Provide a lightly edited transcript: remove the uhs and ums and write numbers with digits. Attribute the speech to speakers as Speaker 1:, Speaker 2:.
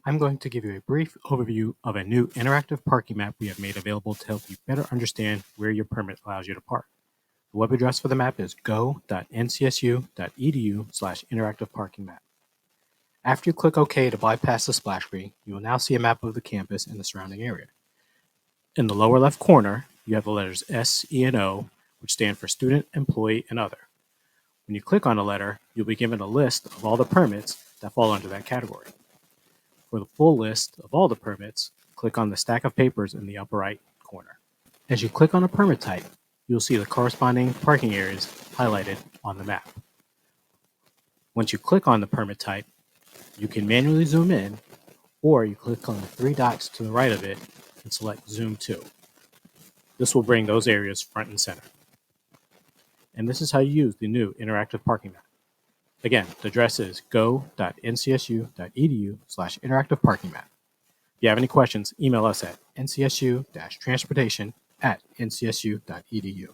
Speaker 1: I'm going to give you a brief overview of a new interactive parking map we have made available to help you better understand where your permit allows you to park. The web address for the map is go.ncsu.edu/interactive parking map. After you click OK to bypass the splash screen, you will now see a map of the campus and the surrounding area. In the lower left corner, you have the letters S, E, and O, which stand for student, employee, and other. When you click on a letter, you'll be given a list of all the permits that fall under that category. For the full list of all the permits, click on the stack of papers in the upper right corner. As you click on a permit type, you'll see the corresponding parking areas highlighted on the map. Once you click on the permit type, you can manually zoom in, or you click on the three dots to the right of it and select Zoom to. This will bring those areas front and center. And this is how you use the new interactive parking map. Again, the address is go.ncsu.edu/interactive parking map. If you have any questions, email us at ncsu-transportation@ncsu.edu.